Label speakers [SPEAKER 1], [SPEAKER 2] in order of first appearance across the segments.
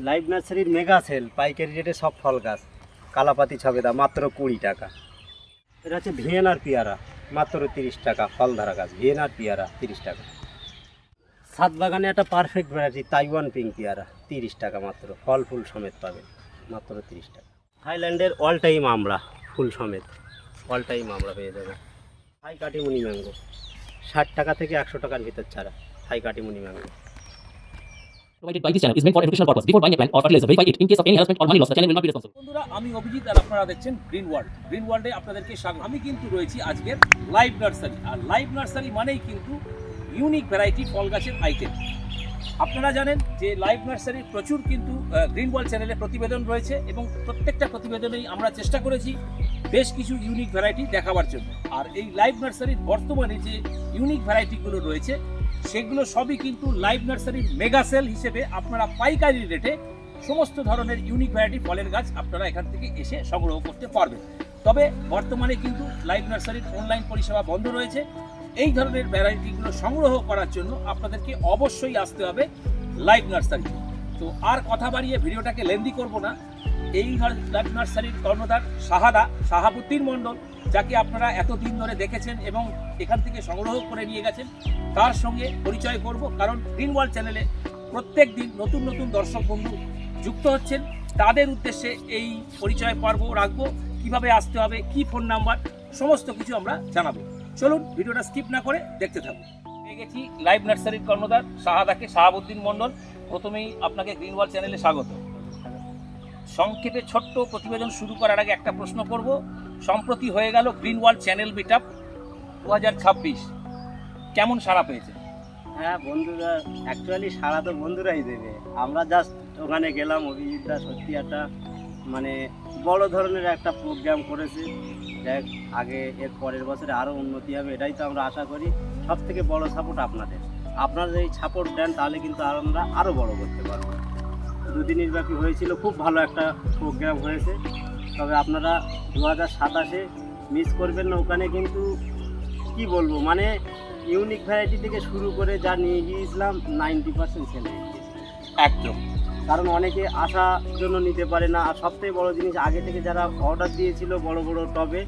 [SPEAKER 1] Live নার্সারির mega sale পাইকারি রেটে সব ফল গাছ, কালাপাতি ছবেদা মাত্র 20 টাকা। এটা হচ্ছে ভিয়েনার পেয়ারা মাত্র 30 টাকা, ফল ধরা গাছ ভিয়েনার পেয়ারা 30 টাকা। ছাদ বাগানে একটা পারফেক্ট ভ্যারাইটি তাইওয়ান পিঙ্ক পেয়ারা 30 টাকা মাত্র, ফল ফুল সমেত পাবেন মাত্র 30 টাকা। থাইল্যান্ডের অল টাইম আমড়া ফুল সমেত, অল টাইম আমড়া পেয়ে যাবে। থাই কাটিমুনি ম্যাঙ্গো 60 টাকা থেকে 100 টাকার ভিতর ছাড়া, থাই কাটিমুনি mango.
[SPEAKER 2] Provided by this channel is meant for educational purpose. Before buying a plant or fertilizer, verify it. In case of any harassment or money loss, the channel will not be responsible.
[SPEAKER 3] বন্ধুরা, আমি অভিজিৎ আর আপনারা দেখছেন green world. Green ওয়ার্ল্ডে আপনাদেরকে স্বাগত। আমি কিন্তু রয়েছি আজকের লাইভ নার্সারি, আর লাইভ নার্সারি মানেই কিন্তু ইউনিক ভ্যারাইটি ফল গাছের আইটেম। আপনারা জানেন যে লাইভ নার্সারির প্রচুর কিন্তু গ্রিন ওয়ার্ল্ড চ্যানেলে প্রতিবেদন রয়েছে, এবং প্রত্যেকটা প্রতিবেদনেই আমরা চেষ্টা করেছি বেশ কিছু ইউনিক ভ্যারাইটি দেখাবার জন্য। আর এই লাইভ নার্সারির বর্তমানে যে ইউনিক ভ্যারাইটিগুলো রয়েছে সেগুলো সবই কিন্তু লাইভ নার্সারির মেগা সেল হিসেবে আপনারা পাইকারি রেটে সমস্ত ধরনের ইউনিক ভ্যারাইটি ফলের গাছ আপনারা এখান থেকে এসে সংগ্রহ করতে পারবেন। তবে বর্তমানে কিন্তু লাইভ নার্সারির অনলাইন পরিষেবা বন্ধ রয়েছে। এই ধরনের ভ্যারাইটিগুলো সংগ্রহ করার জন্য আপনাদেরকে অবশ্যই আসতে হবে লাইভ নার্সারি। তো আর কথা বাড়িয়ে ভিডিওটাকে লেন্দি করব না। এই লাইভ নার্সারির কর্ণধার শাহাবুদ্দিন মণ্ডল, যাকে আপনারা এতদিন ধরে দেখেছেন এবং এখান থেকে সংগ্রহ করে নিয়ে গেছেন, তার সঙ্গে পরিচয় করব। কারণ গ্রিন ওয়ার্ল্ড চ্যানেলে প্রত্যেক দিন নতুন নতুন দর্শক বন্ধু যুক্ত হচ্ছেন, তাদের উদ্দেশ্যে এই পরিচয় পর্ব রাখবো। কিভাবে আসতে হবে, কি ফোন নাম্বার, সমস্ত কিছু আমরা জানাবো। চলুন ভিডিওটা স্কিপ না করে দেখতে থাকুন। পেয়ে গেছি লাইভ নার্সারির কর্ণধার শাহাবুদ্দিন মণ্ডল। প্রথমেই আপনাকে গ্রিন ওয়ার্ল্ড চ্যানেলে স্বাগত। সংক্ষেপে ছোট্ট প্রতিবেদন শুরু করার আগে একটা প্রশ্ন করব। সম্প্রতি হয়ে গেল গ্রিন ওয়ার্ল্ড চ্যানেল মিটআপ 2026, কেমন সাড়া পেয়েছে?
[SPEAKER 1] হ্যাঁ বন্ধুরা, অ্যাকচুয়ালি সারা তো বন্ধুরাই দেবে। আমরা জাস্ট ওখানে গেলাম, অভিজিৎদা সত্যি একটা মানে বড় ধরনের একটা প্রোগ্রাম করেছে। দেখ আগে এর পরের বছরে আরও উন্নতি হবে, এটাই তো আমরা আশা করি। সব থেকে বড় সাপোর্ট আপনাদের, আপনারা এই সাপোর্ট দেন তাহলে কিন্তু আমরা আরও বড় করতে পারবো। 2 দিনের ব্যাপী হয়েছিল, খুব ভালো একটা প্রোগ্রাম হয়েছে। তবে আপনারা 2027-এ মিস করবেন না। ওখানে কিন্তু কি বলবো, মানে ইউনিক ভ্যারাইটি থেকে শুরু করে যা নিয়ে গিয়েছিলাম 90% সেল হয়ে গিয়েছে
[SPEAKER 3] একদম।
[SPEAKER 1] কারণ অনেকে আসার জন্য নিতে পারে না। আর সবথেকে বড় জিনিস, আগে থেকে যারা অর্ডার দিয়েছিল বড় বড় টবে,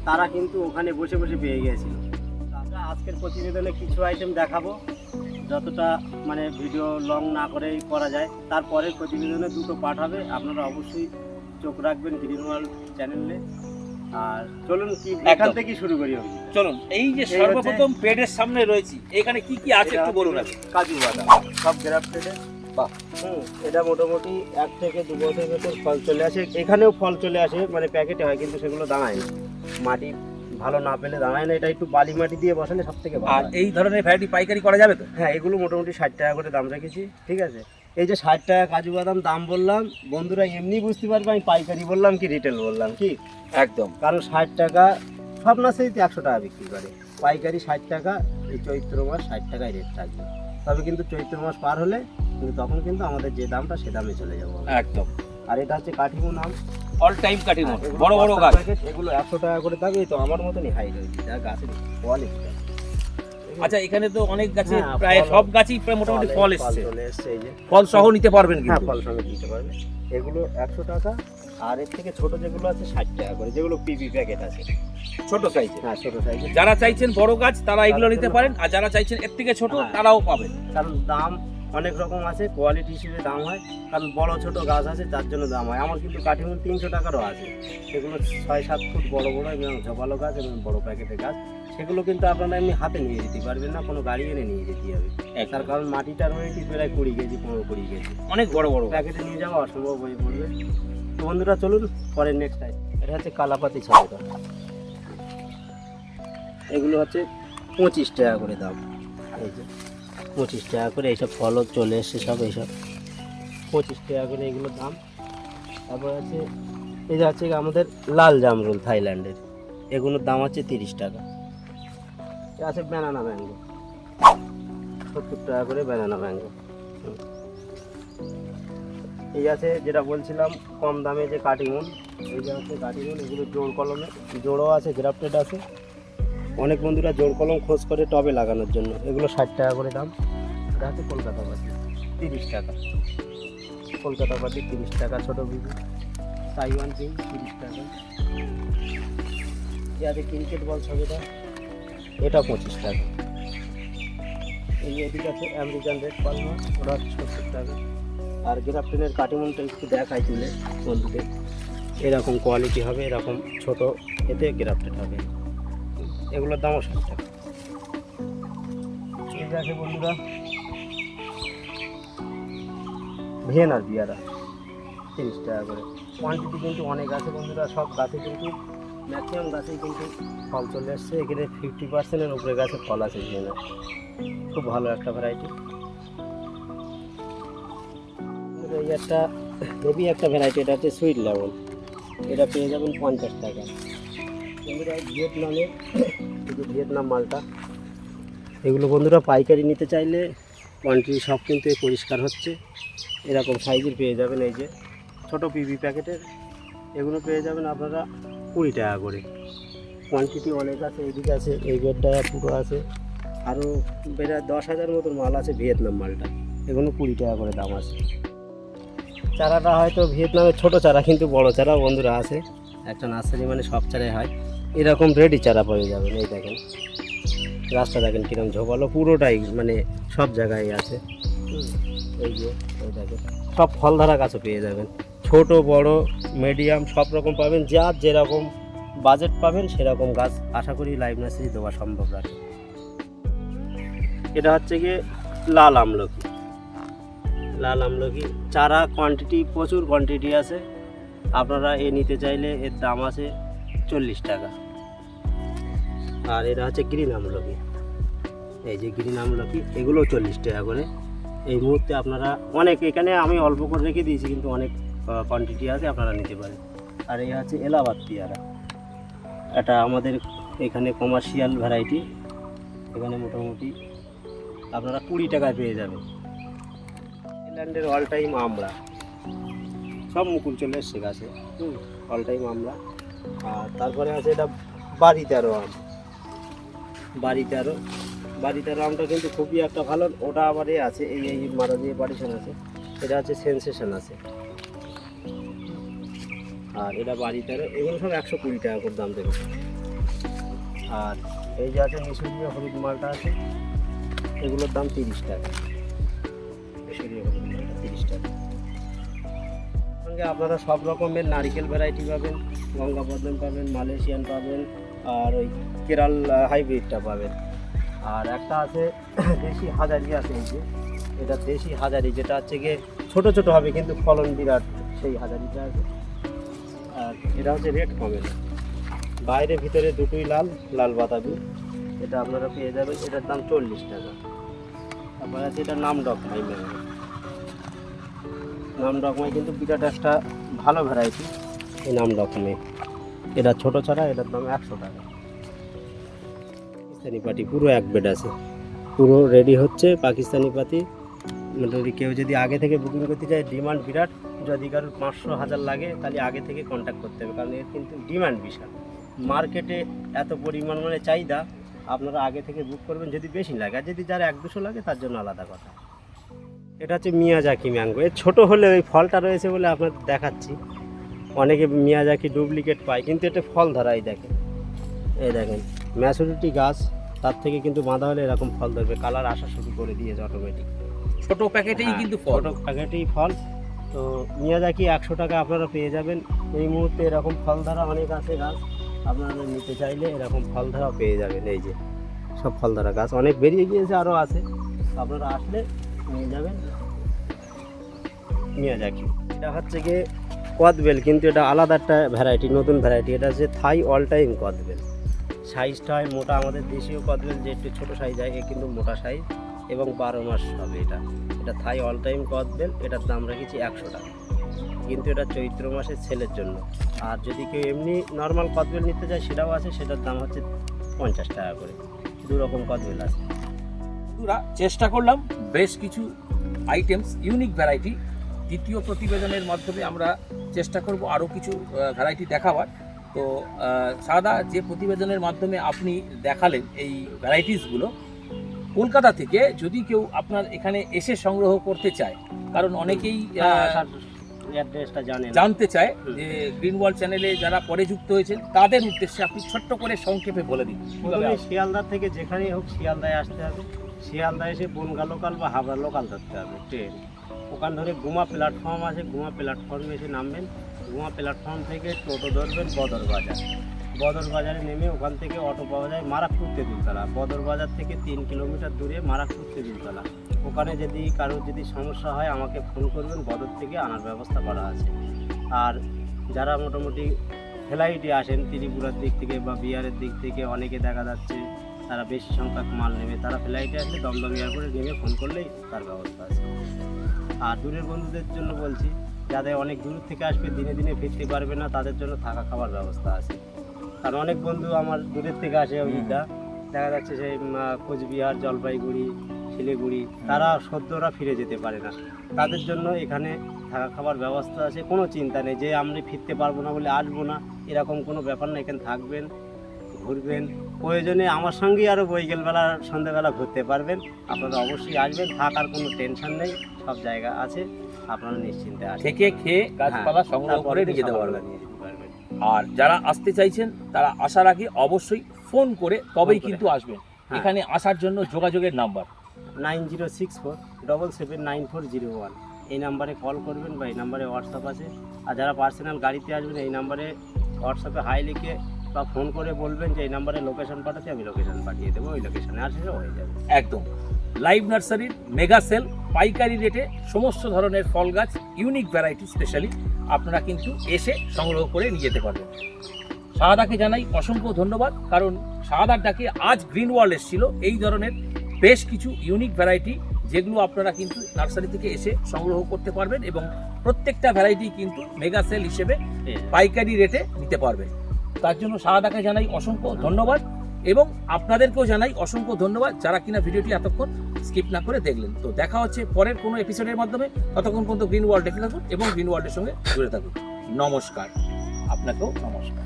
[SPEAKER 1] তারা কিন্তু ওখানে বসে বসে পেয়ে গিয়েছিল। আমরা আজকের প্রতিবেদনে কিছু আইটেম দেখাবো, যতটা মানে ভিডিও লং না করেই করা যায়। তারপরের প্রতিবেদনে 2টো পার্ট হবে, আপনারা অবশ্যই চোখ রাখবেন গ্রিন ওয়ার্ল্ড চ্যানেলে। আর চলুন কি এখান থেকে শুরু করি।
[SPEAKER 3] চলুন, এই যে সর্বপ্রথম পেডের সামনে রয়েছি, এখানে কি কি আছে একটু বলুন।
[SPEAKER 1] কাজু বাদাম সব গ্রাফটেডে।
[SPEAKER 3] বাহ,
[SPEAKER 1] এটা মোটামুটি 1 থেকে 2 বছর ভেতর ফল চলে আসে। এখানেও ফল চলে আসে, মানে প্যাকেটে হয়, কিন্তু সেগুলো দাঁড়ায় না। মাটি ভালো না পেলে দাঁড়ায় না। এটা একটু বালি মাটি দিয়ে বসালে সব থেকে ভালো।
[SPEAKER 3] আর এই ধরনের ভ্যারাইটি পাইকারি করা যাবে তো?
[SPEAKER 1] হ্যাঁ, এগুলো মোটামুটি 60 টাকা করে দাম রেখেছি, ঠিক আছে। এই যে 60 টাকা কাজু বাদাম দাম বললাম, বন্ধুরা এমনি বুঝতে পারবে আমি পাইকারি বললাম কি রিটেল বললাম, কি
[SPEAKER 3] একদম।
[SPEAKER 1] কারণ 60 টাকা সব নার্সারিতে 100 টাকা বিক্রি করে, পাইকারি 60 টাকা। এই চৈত্র মাস 60 টাকায় রেট থাকবে। তবে কিন্তু চৈত্র মাস পার হলে কিন্তু তখন কিন্তু আমাদের যে দামটা সে দামে চলে যাবো
[SPEAKER 3] একদম।
[SPEAKER 1] আর এটা হচ্ছে কাঠিমো নাম,
[SPEAKER 3] অল টাইম কাটিং, বড় বড় গাছ।
[SPEAKER 1] এগুলো 100 টাকা করে থাকবে। তো আমার মতনই হাইট হয়েছে, যা গাছের কোয়ালিটি।
[SPEAKER 3] আচ্ছা, এখানে তো অনেক গাছে প্রায় সব গাছই প্রায় মোটামুটি ফল এসছে।
[SPEAKER 1] চলে এসছে, এই যে
[SPEAKER 3] ফল সহ নিতে পারবেন
[SPEAKER 1] হ্যাঁ,
[SPEAKER 3] কিন্তু।
[SPEAKER 1] ফল সহ নিতে পারবে। এগুলো 100 টাকা। আর এর থেকে ছোট যেগুলো আছে 60 টাকা করে, যেগুলো পিপি প্যাকেট আছে
[SPEAKER 3] ছোট সাইজে।
[SPEAKER 1] হ্যাঁ, ছোট সাইজে।
[SPEAKER 3] যারা চাইছেন বড় গাছ তারা এগুলো নিতে পারেন, আর যারা চাইছেন এর থেকে ছোট তারাও পাবেন।
[SPEAKER 1] কারণ দাম অনেক রকম আছে, কোয়ালিটি হিসেবে দাম হয়। কারণ বড় ছোট গাছ আছে, তার জন্য দাম হয়। আমার কিন্তু কাঠিমো 300 টাকারও আছে। সেগুলো 6-7 ফুট বড় বড় এবং জবালো গাছ এবং বড় প্যাকেটের গাছ। সেগুলো কিন্তু আপনারা এমনি হাতে নিয়ে যেতে পারবেন না, কোনো গাড়ি এনে নিয়ে যেতে হবে। তার কারণ মাটিটা রয়েছে প্রায় 20 কেজি 15-20 কেজি,
[SPEAKER 3] অনেক বড় বড়
[SPEAKER 1] প্যাকেটে নিয়ে যাওয়া অসম্ভব হয়ে পড়বে। তো বন্ধুরা চলুন পরের নেক্সট টাইম। এটা হচ্ছে কালাপাতি ছবেদা। এগুলো হচ্ছে 25 টাকা করে দাম। এই যে 25 টাকা করে। এইসব ফলও চলে এসছে সব, এইসব 25 টাকা করে এগুলোর দাম। তারপর আছে এই যে হচ্ছে আমাদের লাল জামরুল থাইল্যান্ডের, এগুলোর দাম হচ্ছে 30 টাকা। আছে ব্যানানা ম্যাঙ্গো 70 টাকা করে ব্যানানা ম্যাঙ্গো। এই আছে যেটা বলছিলাম কম দামে যে কাটিমুন, এই যে হচ্ছে কাটিমুন। এগুলো জোড় কলমে, জোড়ও আছে, গ্রাফটেড আছে। অনেক বন্ধুরা জোড় কলম খোঁজ করে টবে লাগানোর জন্য। এগুলো 60 টাকা করে দাম। এটা হচ্ছে কলকাতা পাতি 30 টাকা। কলকাতা পাটি 30 টাকা, ছোটো বিবি তাইওয়ান কিং 30 টাকা। যাদের ক্রিকেট বল ছবিটা এটা 25 টাকা। এই এদিকে আছে আমেরিকান রেড পালমা, ওটা 70 টাকা। আর গ্রাফটেনের কাটিমনটা একটু দেখাই তুলে বন্ধুদের, এরকম কোয়ালিটি হবে, এরকম ছোট এতে গ্রাফটেড হবে, এগুলোর দামও 60 টাকা। ঠিক আছে বন্ধুরা, ভিয়েনার বিয়ারা 30 টাকা করে। কোয়ান্টিটি কিন্তু অনেক আছে বন্ধুরা, সব গাছে কিন্তু ম্যাক্সিমাম গাছেই কিন্তু ফল চলে এসছে। এখানে 50%-এর উপরে গাছে ফল আছে ভিয়েনার, খুব ভালো একটা ভ্যারাইটি। এই একটা হেভি একটা ভ্যারাইটি, এটা হচ্ছে সুইট লেমন, এটা পেয়ে যাবেন 50 টাকা। বন্ধুরা ভিয়েতনামে ভিয়েতনাম মালটা, এগুলো বন্ধুরা পাইকারি নিতে চাইলে কোয়ান্টিটি সব কিন্তু পরিষ্কার হচ্ছে, এরকম সাইজের পেয়ে যাবেন। এই যে ছোটো পিবি প্যাকেটের, এগুলো পেয়ে যাবেন আপনারা 20 টাকা করে। কোয়ান্টিটি অনেক আছে, এইদিকে আছে, এই বেডটা পুরো আছে, আরও বেড়া 10,000 মতন মাল আছে ভিয়েতনাম মালটা, এগুলো 20 টাকা করে দাম আছে। চারাটা হয়তো ভিয়েতনামের ছোট চারা, কিন্তু বড় চারা বন্ধুরা আছে, একটা নার্সারি মানে সব চারাই হয়, এরকম রেডি চারা পেয়ে যাবেন। এই দেখেন গাছটা দেখেন কিরম ঝোপালো, পুরোটাই মানে সব জায়গায় আছে। এই যে এই দেখেন সব ফল ধরা গাছও পেয়ে যাবেন, ছোট বড় মিডিয়াম সব রকম পাবেন, যার যেরকম বাজেট পাবেন সেরকম গাছ আশা করি লাইভ নার্সারি দেওয়া সম্ভব রাখে। এটা হচ্ছে গিয়ে লাল আমলকি, লাল আমলকি চারা কোয়ান্টিটি প্রচুর কোয়ান্টিটি আছে, আপনারা এ নিতে চাইলে এর দাম আছে 40 টাকা। আর এটা হচ্ছে গ্রিন আমলকি, এই যে গ্রিন আমলকি, এগুলো 40 টাকা করে। এই মুহূর্তে আপনারা অনেক, এখানে আমি অল্প করে রেখে দিয়েছি, কিন্তু অনেক কোয়ান্টিটি আছে, আপনারা নিতে পারেন। আর এই হচ্ছে এলাহাবাদ পেয়ারা, এটা আমাদের এখানে কমার্শিয়াল ভ্যারাইটি, এখানে মোটামুটি আপনারা 20 টাকায় পেয়ে যাবেন। ইংল্যান্ডের অল টাইম আমরা সব মুকুল চলে এসছে গাছে, অল টাইম আমরা। আর তারপরে আছে এটা বাড়িতে আরও আম, বাড়িতে আরও আমটা কিন্তু খুবই একটা ভালো, ওটা আবার এ আছে, এই মারা দিয়ে পার্টিশন আছে, এটা হচ্ছে সেন্সেশন আছে। আর এটা বাড়িতে আরও, এগুলো সব 120 টাকা করে দাম দেবে। আর এই যে আছে মিশরীয় হলুদ মালটা আছে, এগুলোর দাম 30 টাকা, মিশরীয় হলুদ মালটা 30 টাকা। সঙ্গে আপনারা সব রকমের নারিকেল ভ্যারাইটি পাবেন, গঙ্গাবর্ধন পাবেন, মালয়েশিয়ান পাবেন, আর ওই কেরাল হাইব্রিডটা পাবেন। আর একটা আছে দেশি হাজারি আছে, এই যে এটা দেশি হাজারি, যেটা হচ্ছে গিয়ে ছোটো ছোটো হবে কিন্তু ফলন বিরাট, সেই হাজারিটা আছে। আর এটা হচ্ছে রেড কমেল, বাইরে ভিতরে দুটোই লাল, লাল বাতাবি, এটা আপনারা পেয়ে যাবেন, এটার দাম 40 টাকা। তারপরে আছে এটা নাম ডকমাই ম্যাঙ্গো, নাম ডকমাই কিন্তু বিরাট একটা ভালো ভ্যারাইটি, এই নাম ডকমাই, এটা ছোটো ছাড়া, এটার দাম 100 টাকা। পাকিস্তানি পাটি পুরো এক বেড আছে, পুরো রেডি হচ্ছে পাকিস্তানি পাতি। মোটামুটি কেউ যদি আগে থেকে বুকিং করতে চায়, ডিমান্ড বিরাট, যদি কারোর 500-1000 লাগে তাহলে আগে থেকে কন্ট্যাক্ট করতে হবে, কারণ এর কিন্তু ডিমান্ড বিশাল, মার্কেটে এত পরিমাণ মানে চাহিদা, আপনারা আগে থেকে বুক করবেন যদি বেশি লাগে, আর যদি যার 1-200 লাগে তার জন্য আলাদা কথা। এটা হচ্ছে মিয়াজাকি ম্যাঙ্গো, এর ছোটো হলে ওই ফলটা রয়েছে বলে আপনার দেখাচ্ছি, অনেকে মিয়াজাকি ডুপ্লিকেট পায়, কিন্তু এটা ফল ধরাই দেখেন, এই দেখেন ম্যাচুরিটি গাছ, তার থেকে কিন্তু বাঁধা হলে এরকম ফল ধরবে, কালার আসা শুরু করে দিয়েছে অটোমেটিক,
[SPEAKER 3] ছোট প্যাকেটেই কিন্তু ফল,
[SPEAKER 1] ছোটো প্যাকেটেই ফল। তো মিয়াজাকি 100 টাকা আপনারা পেয়ে যাবেন। এই মুহূর্তে এরকম ফল ধরা অনেক আছে গাছ, আপনারা নিতে চাইলে এরকম ফল ধরা পেয়ে যাবেন। এই যে সব ফল ধরা গাছ অনেক বেরিয়ে গিয়েছে, আরও আছে, আপনারা আসলে নিয়ে যাবেন মিয়াজাকি। এটা হচ্ছে গিয়ে কদবেল, কিন্তু এটা আলাদা একটা ভ্যারাইটি, নতুন ভ্যারাইটি, এটা হচ্ছে থাই অল টাইম কদবেল। সাইজটা হয় মোটা, আমাদের দেশীয় কদবেল যে একটু ছোটো সাইজ হয়, এ কিন্তু মোটা সাইজ এবং 12 মাস হবে। এটা থাই অল টাইম কদবেল, এটার দাম রেখেছি 100 টাকা, কিন্তু এটা চৈত্র মাসে ছেলের জন্য। আর যদি কেউ এমনি নর্মাল কদবেল নিতে চায় সেটাও আছে, সেটার দাম হচ্ছে 50 টাকা করে। দু রকম কদবেল আছে।
[SPEAKER 3] বন্ধুরা চেষ্টা করলাম বেশ কিছু আইটেমস, ইউনিক ভ্যারাইটি। দ্বিতীয় প্রতিবেদনের মাধ্যমে আমরা চেষ্টা করব আরও কিছু ভ্যারাইটি দেখাবার। তো সাদা যে প্রতিবেদনের মাধ্যমে আপনি দেখালেন এই ভ্যারাইটিসগুলো, কলকাতা থেকে যদি কেউ আপনার এখানে এসে সংগ্রহ করতে চায়, কারণ অনেকেই
[SPEAKER 1] অ্যাড্রেসটা জানেন।
[SPEAKER 3] জানতে চায় যে গ্রিন ওয়ার্ল্ড চ্যানেলে যারা পরে যুক্ত হয়েছেন তাদের উদ্দেশ্যে আপনি ছোট্ট করে সংক্ষেপে বলে দিন।
[SPEAKER 1] প্রথমে শিয়ালদা থেকে যেখানেই হোক শিয়ালদায় আসতে হবে, শিয়ালদায় এসে বনগা লোকাল বা হাবড়া লোকাল ধরতে হবে ট্রেন। ওখান ধরে গুমা প্ল্যাটফর্ম আছে, গুমা প্ল্যাটফর্মে এসে নামবেন। গুমা প্ল্যাটফর্ম থেকে টোটো ধরবেন বদর বাজার। বদর বাজারে নেমে ওখান থেকে অটো পাওয়া যায় মারাকপুর তেঁতুলতলা। বদর বাজার থেকে 3 কিলোমিটার দূরে মারাকপুর তেঁতুলতলা। ওখানে যদি কারোর যদি সমস্যা হয় আমাকে ফোন করবেন, বদর থেকে আনার ব্যবস্থা করা আছে। আর যারা মোটামুটি ফ্লাইটে আসেন ত্রিপুরার দিক থেকে বা বিহারের দিক থেকে, অনেকে দেখা যাচ্ছে তারা বেশি সংখ্যক মাল নেবে, তারা ফ্লাইটে আসলে দমদম এয়ারপোর্টে নেমে ফোন করলেই তার ব্যবস্থা আছে। আর দূরের বন্ধুদের জন্য বলছি, যাদের অনেক দূর থেকে আসবে, দিনে দিনে ফিরতে পারবে না, তাদের জন্য থাকা খাওয়ার ব্যবস্থা আছে। কারণ অনেক বন্ধু আমার দূরের থেকে আসে, অভিজ্ঞতা দেখা যাচ্ছে সেই কোচবিহার, জলপাইগুড়ি, শিলিগুড়ি, তারা সদ্যরা ফিরে যেতে পারে না। তাদের জন্য এখানে থাকা খাওয়ার ব্যবস্থা আছে, কোনো চিন্তা নেই যে আমরা ফিরতে পারবো না বলে আসবো না, এরকম কোনো ব্যাপার না। এখানে থাকবেন, ঘুরবেন, প্রয়োজনে আমার সঙ্গেই আরও বৈকালবেলা সন্ধ্যাবেলা ঘুরতে পারবেন। আপনারা অবশ্যই আসবেন, থাকার কোনো টেনশন নেই, সব জায়গা আছে, আপনারা নিশ্চিন্তে আসবেন।
[SPEAKER 3] থেকে খেয়ে গাছপালা সংগ্রহ করে নিয়ে যেতে পারবেন। আর যারা আসতে চাইছেন তারা আসার আগে অবশ্যই ফোন করে তবেই কিন্তু আসবেন। এখানে আসার জন্য যোগাযোগের নাম্বার
[SPEAKER 1] 9064779401। এই নাম্বারে কল করবেন বা এই নাম্বারে হোয়াটসঅ্যাপ আছে। আর যারা পার্সোনাল গাড়িতে আসবেন এই নাম্বারে হোয়াটসঅ্যাপে হাই লিখে বা ফোন করে বলবেন যে এই নাম্বারে লোকেশন পাঠাতে, আমি লোকেশন পাঠিয়ে দেবো, ওই লোকেশনে আসলে হয়ে যাবে।
[SPEAKER 3] একদম লাইভ নার্সারির মেগা সেল, পাইকারি রেটে সমস্ত ধরনের ফল গাছ, ইউনিক ভ্যারাইটি স্পেশালি আপনারা কিন্তু এসে সংগ্রহ করে নিয়ে যেতে পারবেন। শাহাদাকে জানাই অসংখ্য ধন্যবাদ, কারণ শাহাদার ডাকে আজ গ্রিন ওয়ার্ল্ড এসেছিল এই ধরনের বেশ কিছু ইউনিক ভ্যারাইটি, যেগুলো আপনারা কিন্তু নার্সারি থেকে এসে সংগ্রহ করতে পারবেন এবং প্রত্যেকটা ভ্যারাইটি কিন্তু মেগা সেল হিসেবে পাইকারি রেটে নিতে পারবেন। তার জন্য শাহাদাকে জানাই অসংখ্য ধন্যবাদ এবং আপনাদেরকেও জানাই অসংখ্য ধন্যবাদ যারা কিনা ভিডিওটি এতক্ষণ স্কিপ না করে দেখলেন। তো দেখা হচ্ছে পরের কোনো এপিসোডের মাধ্যমে, ততক্ষণ পর্যন্ত গ্রিন ওয়ার্ল্ড দেখে থাকুন এবং গ্রিন ওয়ার্ল্ডের সঙ্গে জুড়ে থাকুন। নমস্কার, আপনাকেও নমস্কার।